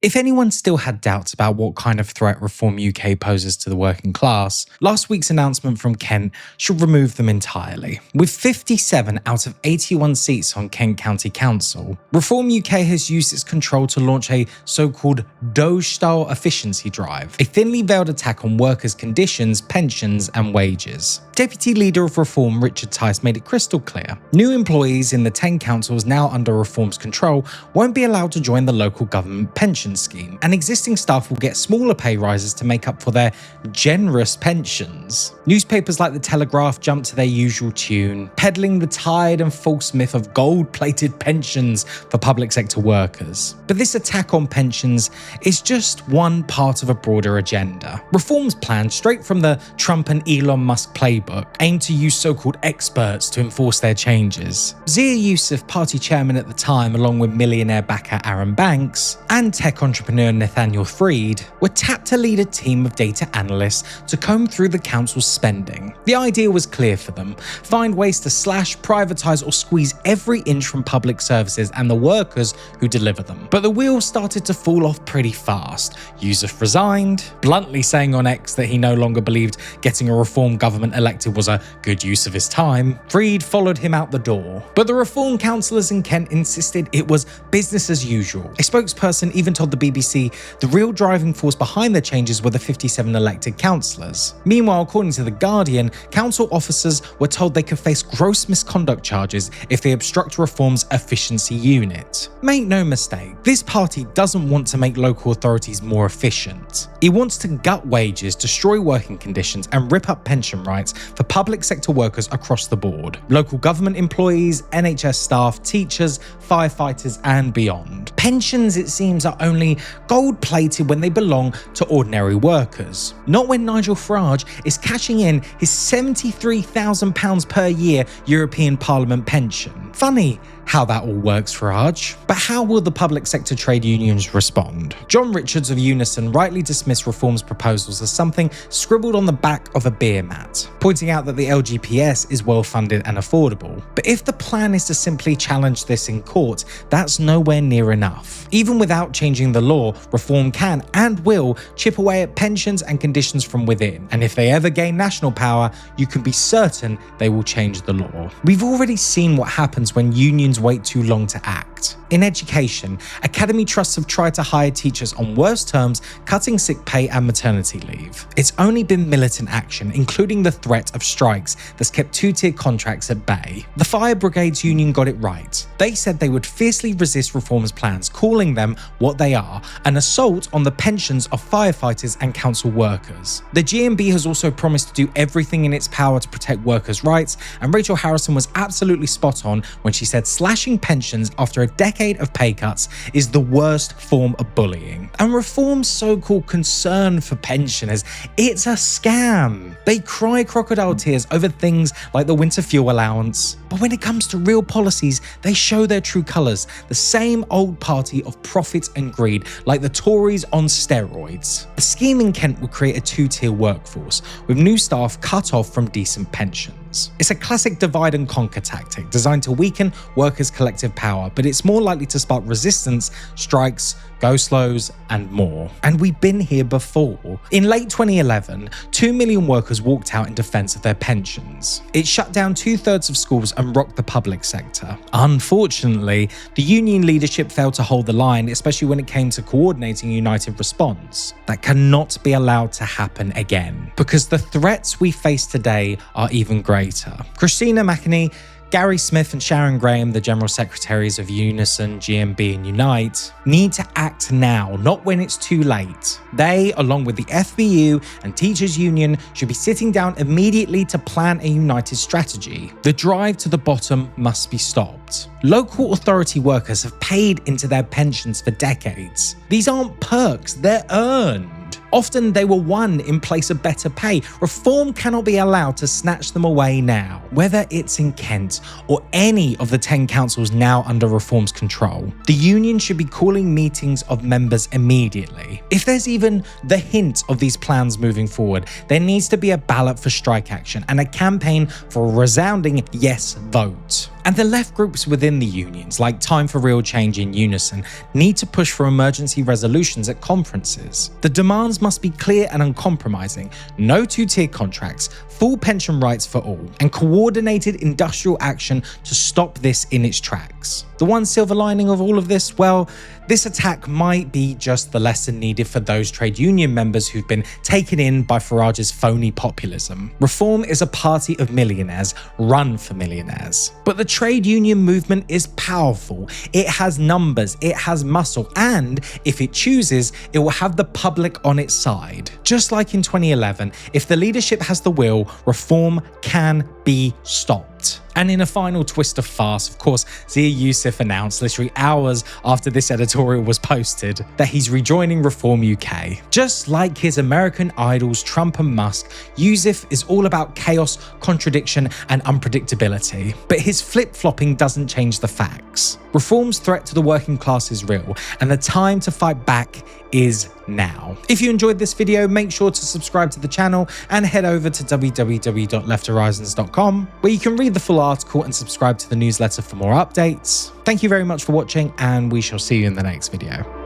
If anyone still had doubts about what kind of threat Reform UK poses to the working class, last week's announcement from Kent should remove them entirely. With 57 out of 81 seats on Kent County Council, Reform UK has used its control to launch a so-called Doge-style efficiency drive, a thinly veiled attack on workers' conditions, pensions and wages. Deputy Leader of Reform Richard Tice made it crystal clear. New employees in the 10 councils now under Reform's control won't be allowed to join the local government pension scheme, and existing staff will get smaller pay rises to make up for their generous pensions. Newspapers like The Telegraph jumped to their usual tune, peddling the tired and false myth of gold-plated pensions for public sector workers. But this attack on pensions is just one part of a broader agenda. Reform's plan, straight from the Trump and Elon Musk playbook, aimed to use so-called experts to enforce their changes. Zia Yusuf, party chairman at the time, along with millionaire backer Aaron Banks and tech entrepreneur Nathaniel Fried, were tapped to lead a team of data analysts to comb through the council's spending. The idea was clear for them: find ways to slash, privatise or squeeze every inch from public services and the workers who deliver them. But the wheels started to fall off pretty fast. Yusuf resigned, bluntly saying on X that he no longer believed getting a Reform government elected was a good use of his time. Fried followed him out the door. But the Reform councillors in Kent insisted it was business as usual. A spokesperson even told the BBC the real driving force behind the changes were the 57 elected councillors. Meanwhile, according to The Guardian, council officers were told they could face gross misconduct charges if they obstruct Reform's efficiency unit. Make no mistake, this party doesn't want to make local authorities more efficient. It wants to gut wages, destroy working conditions and rip up pension rights for public sector workers across the board. Local government employees, NHS staff, teachers, firefighters and beyond. Pensions, it seems, are only gold-plated when they belong to ordinary workers. Not when Nigel Farage is cashing in his £73,000 per year European Parliament pension. Funny how that all works, Farage. But how will the public sector trade unions respond? John Richards of Unison rightly dismissed Reform's proposals as something scribbled on the back of a beer mat, pointing out that the LGPS is well funded and affordable. But if the plan is to simply challenge this in court, that's nowhere near enough. Even without changing the law, Reform can and will chip away at pensions and conditions from within. And if they ever gain national power, you can be certain they will change the law. We've already seen what happens when unions wait too long to act. In education, academy trusts have tried to hire teachers on worse terms, cutting sick pay and maternity leave. It's only been militant action, including the threat of strikes, that's kept two-tier contracts at bay. The Fire Brigades Union got it right. They said they would fiercely resist Reform's plans, calling them what they are: an assault on the pensions of firefighters and council workers. The GMB has also promised to do everything in its power to protect workers' rights, and Rachel Harrison was absolutely spot on when she said slashing pensions after a decade of pay cuts is the worst form of bullying. And Reform's so-called concern for pensioners, it's a scam. They cry crocodile tears over things like the winter fuel allowance. But when it comes to real policies, they show their true colours, the same old party of profit and greed, like the Tories on steroids. The scheme in Kent would create a two-tier workforce, with new staff cut off from decent pensions. It's a classic divide and conquer tactic designed to weaken workers' collective power, but it's more likely to spark resistance, strikes, go-slows and more. And we've been here before. In late 2011, 2 million workers walked out in defence of their pensions. It shut down 2/3 of schools and rocked the public sector. Unfortunately, the union leadership failed to hold the line, especially when it came to coordinating a united response. That cannot be allowed to happen again, because the threats we face today are even greater. Christina McAnee, Gary Smith and Sharon Graham, the General Secretaries of Unison, GMB and Unite, need to act now, not when it's too late. They, along with the FBU and Teachers Union, should be sitting down immediately to plan a united strategy. The drive to the bottom must be stopped. Local authority workers have paid into their pensions for decades. These aren't perks, they're earned. Often they were won in place of better pay. Reform cannot be allowed to snatch them away now. Whether it's in Kent or any of the 10 councils now under Reform's control, the union should be calling meetings of members immediately. If there's even the hint of these plans moving forward, there needs to be a ballot for strike action and a campaign for a resounding yes vote. And the left groups within the unions, like Time for Real Change in Unison, need to push for emergency resolutions at conferences. The demands must be clear and uncompromising: no two-tier contracts, full pension rights for all, and coordinated industrial action to stop this in its tracks. The one silver lining of all of this? Well, this attack might be just the lesson needed for those trade union members who've been taken in by Farage's phony populism. Reform is a party of millionaires run for millionaires. But the trade union movement is powerful. It has numbers, it has muscle, and if it chooses, it will have the public on its side. Just like in 2011, if the leadership has the will, reform can be stopped. And in a final twist of farce, of course, Zia Youssef announced literally hours after this editorial was posted that he's rejoining Reform UK. Just like his American idols Trump and Musk, Youssef is all about chaos, contradiction, and unpredictability. But his flip-flopping doesn't change the facts. Reform's threat to the working class is real, and the time to fight back is now. If you enjoyed this video, make sure to subscribe to the channel and head over to www.lefthorizons.com, where you can read the full article and subscribe to the newsletter for more updates. Thank you very much for watching, and we shall see you in the next video.